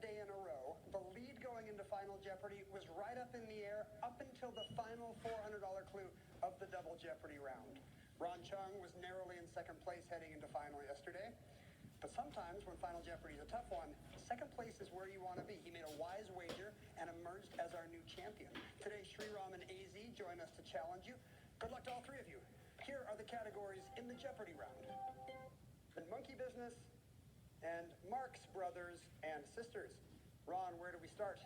day in a row, the lead going into Final Jeopardy was right up in the air up until the final $400 clue of the Double Jeopardy round. Ron Chung was narrowly in second place heading into final yesterday. But sometimes when Final Jeopardy is a tough one, second place is where you want to be. He made a wise wager and emerged as our new champion. Today, Sriram and AZ join us to challenge you. Good luck to all three of you. Here are the categories in the Jeopardy round. The monkey business and Marx brothers and sisters. Ron, where do we start?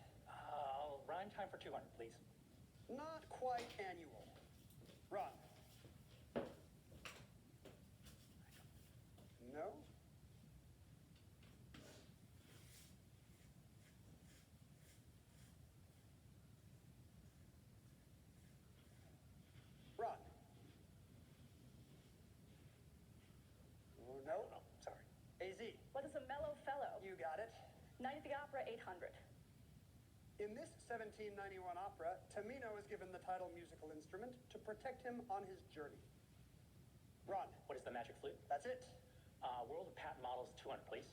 Rhyme time for 200, please. Not quite annual. Ron. No? Ron. No? Oh, sorry. AZ. What is a mellow fellow? You got it. Night at the Opera, 800. In this 1791 opera, Tamino is given the title musical instrument to protect him on his journey. Ron. What is the magic flute? That's it. World of Patent Models, 200, please.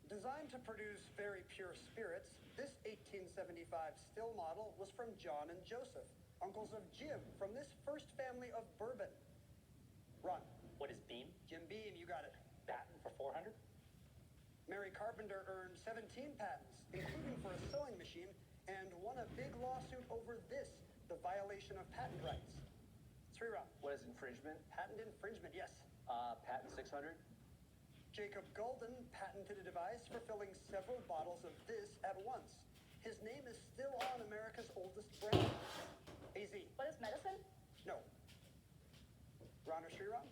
Designed to produce very pure spirits, this 1875 still model was from John and Joseph, uncles of Jim, from this first family of bourbon. Ron. What is Beam? Jim Beam, you got it. Patent for 400. Mary Carpenter earned 17 patents, including for a sewing machine, and won a big lawsuit over this, the violation of patent rights. Sriram. What is infringement? Patent infringement, yes. Patent 600. Jacob Golden patented a device for filling several bottles of this at once. His name is still on America's oldest brand. AZ. What is medicine? No. Ron or Sriram?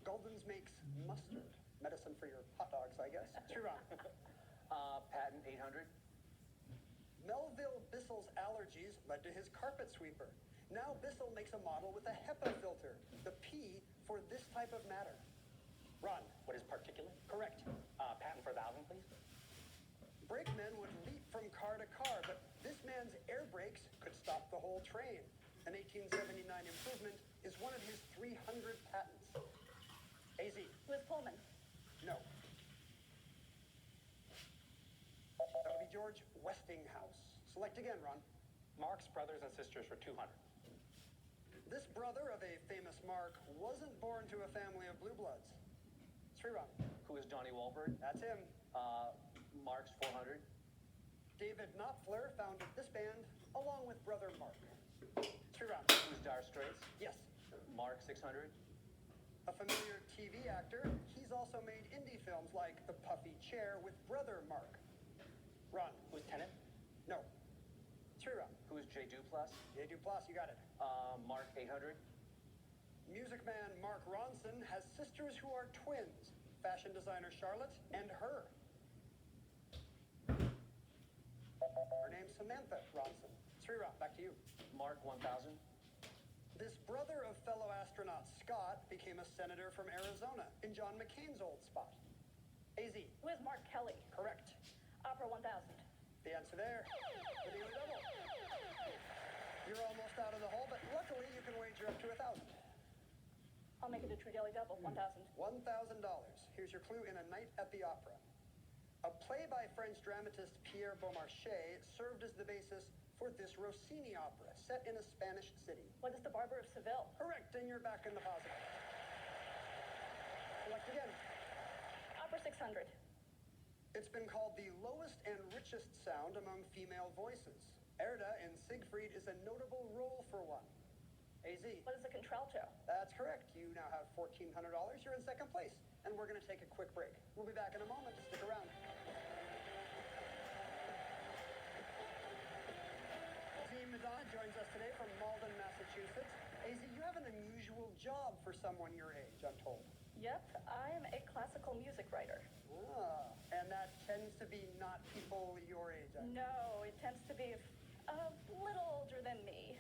Golden's makes mustard. Medicine for your hot dogs, I guess. Sriram. Patent 800. Melville Bissell's allergies led to his carpet sweeper. Now Bissell makes a model with a HEPA filter, the P for this type of matter. Ron. What is particulate? Correct. Patent for 1,000, please. Brakemen would leap from car to car, but this man's air brakes could stop the whole train. An 1879 improvement is one of his 300 patents. AZ. Who is Pullman? No. That would be George Westinghouse. Select again, Ron. Marx Brothers and Sisters for 200. This brother of a famous Mark wasn't born to a family of blue bloods. Sriram. Who is Johnny Wahlberg? That's him. Marx 400. David Knopfler founded this band along with brother Mark. Sriram. Who is Dire Straits? Yes. Mark 600. A familiar TV actor, he's also made indie films like The Puffy Chair with brother Mark. Ron. Who is Tennant? No. Sriram. Who is J. Duplass? J. Duplass, you got it. Mark 800. Music man Mark Ronson has sisters who are twins, fashion designer Charlotte and her. Her name's Samantha Ronson. Sriram, back to you. Mark 1000. This brother of fellow astronaut Scott became a senator from Arizona in John McCain's old spot. AZ. Who is Mark Kelly? Correct. Opera 1000. The answer there. The daily double. You're almost out of the hole, but luckily you can wager up to 1,000. I'll make it a true daily double, 1000. $1,000. Here's your clue in A Night at the Opera. A play by French dramatist Pierre Beaumarchais served as the basis for this Rossini opera set in a Spanish city. What is the Barber of Seville? Correct, and you're back in the positive. Select again. Opera 600. It's been called the lowest and richest sound among female voices. Erda in Siegfried is a notable role for one. AZ. What is a contralto? That's correct. You now have $1,400. You're in second place. And we're going to take a quick break. We'll be back in a moment. Stick around. AZ Madonna joins us today from Malden, Massachusetts. AZ, you have an unusual job for someone your age, I'm told. Yep, I am a classical music writer. And that tends to be not people your age. No, it tends to be a little older than me.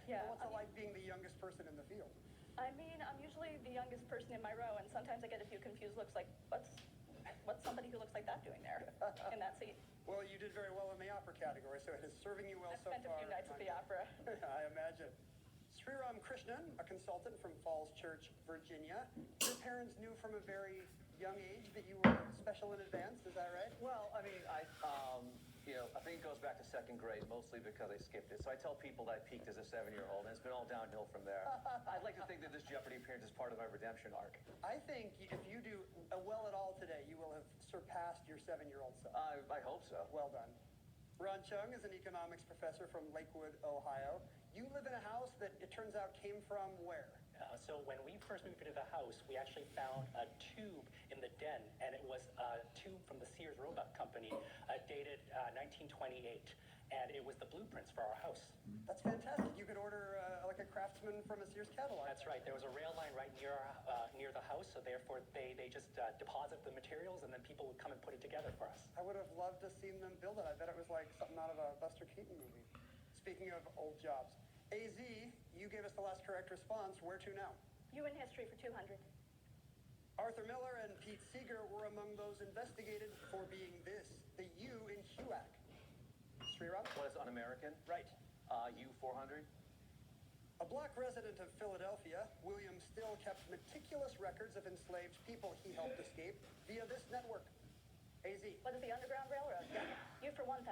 Yeah. Well, what's it like being the youngest person in the field? I mean, I'm usually the youngest person in my row, and sometimes I get a few confused looks like, what's somebody who looks like that doing there in that seat? Well, you did very well in the opera category, so it is serving you well I've so far. spent a few nights at the opera. I imagine. Sriram Krishnan, a consultant from Falls Church, Virginia. Your parents knew from a very young age that you were special in advance, is that right? Well, I mean, I think it goes back to second grade, mostly because I skipped it. So I tell people that I peaked as a 7-year-old, and it's been all downhill from there. I'd like to think that this Jeopardy appearance is part of my redemption arc. I think if you do well at all today, you will have surpassed your 7-year-old self. I hope so. Well done. Ron Chung is an economics professor from Lakewood, Ohio. You live in a house that, it turns out, came from where? So when we first moved into the house, we actually found a tube in the den, and it was a tube from the Sears Roebuck Company, dated 1928, and it was the blueprints for our house. That's fantastic. You could order like a craftsman from a Sears catalog. That's right. There was a rail line right near the house, so therefore they just deposit the materials, and then people would come and put it together for us. I would have loved to have seen them build it. I bet it was like something out of a Buster Keaton movie. Speaking of old jobs, AZ, you gave us the last correct response. Where to now? You in history for 200. Arthur Miller and Pete Seeger were among those investigated for being this, the U in HUAC. Sriram? What is un-American? Right. U-400? A black resident of Philadelphia, William Still kept meticulous records of enslaved people he helped escape via this network. AZ. What is the Underground Railroad? You for 1,000.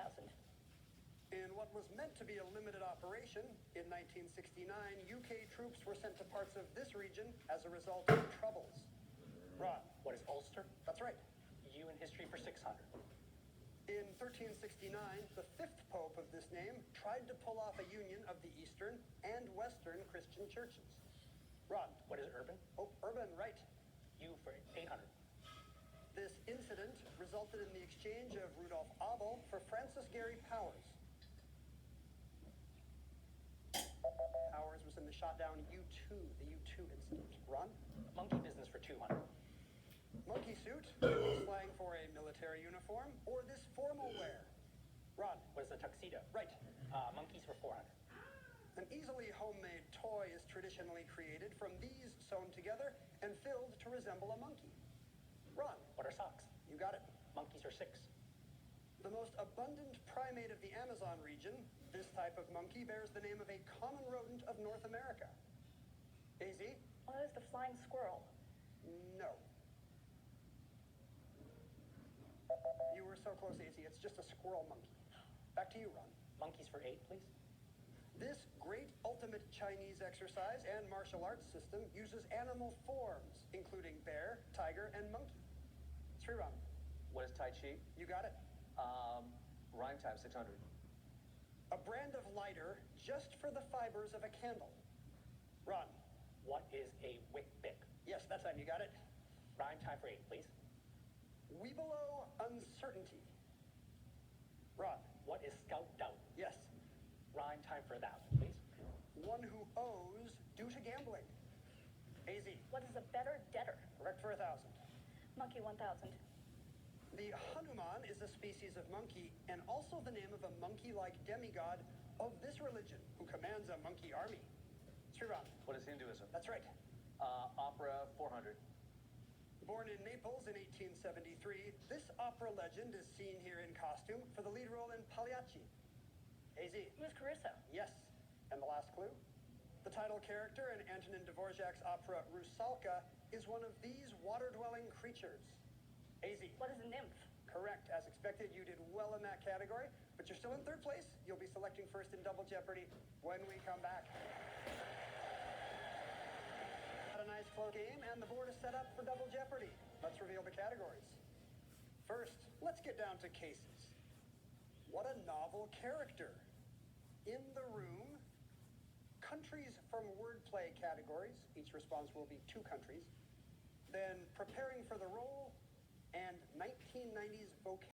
In what was meant to be a limited operation, in 1969, UK troops were sent to parts of this region as a result of troubles. Ron. What is Ulster? That's right. You in history for 600. In 1369, the fifth pope of this name tried to pull off a union of the Eastern and Western Christian churches. Ron. What is Urban? Oh, Urban, right. You for 800. This incident resulted in the exchange of Rudolph Abel for Francis Gary Powers. Powers was in the shot-down U-2, the U-2 incident. Ron? Monkey business for 200. Monkey suit, slang for a military uniform, or this formal wear. Ron? What is a tuxedo? Right. Monkeys for 400. An easily homemade toy is traditionally created from these sewn together and filled to resemble a monkey. Ron? What are socks? You got it. Monkeys are 6. The most abundant primate of the Amazon region, this type of monkey bears the name of a common rodent of North America. AZ? What is the flying squirrel? No. You were so close, AZ. It's just a squirrel monkey. Back to you, Ron. Monkeys for 8, please. This great ultimate Chinese exercise and martial arts system uses animal forms, including bear, tiger, and monkey. Sriram. What is Tai Chi? You got it. Rhyme time, 600. A brand of lighter just for the fibers of a candle. Ron. What is a wick bick? Yes, that's time. You got it. Rhyme time for 8, please. Webelow uncertainty. Ron. What is scout doubt? Yes. Rhyme time for 1,000, please. One who owes due to gambling. AZ. What is a better debtor? Correct for 1,000. Monkey 1,000. The Hanuman is a species of monkey and also the name of a monkey-like demigod of this religion who commands a monkey army. Sriram. What is Hinduism? That's right. Opera, 400. Born in Naples in 1873, this opera legend is seen here in costume for the lead role in Pagliacci. AZ. Who's Caruso? Yes. And the last clue? The title character in Antonin Dvorak's opera Rusalka is one of these water-dwelling creatures. AZ. What is a nymph? Correct. As expected, you did well in that category, but you're still in third place. You'll be selecting first in Double Jeopardy when we come back. Had a nice close game, and the board is set up for Double Jeopardy. Let's reveal the categories. First, let's get down to cases. What a novel character. In the room, countries from wordplay categories. Each response will be 2 countries. Then preparing for the role, and 1990s vocabulary.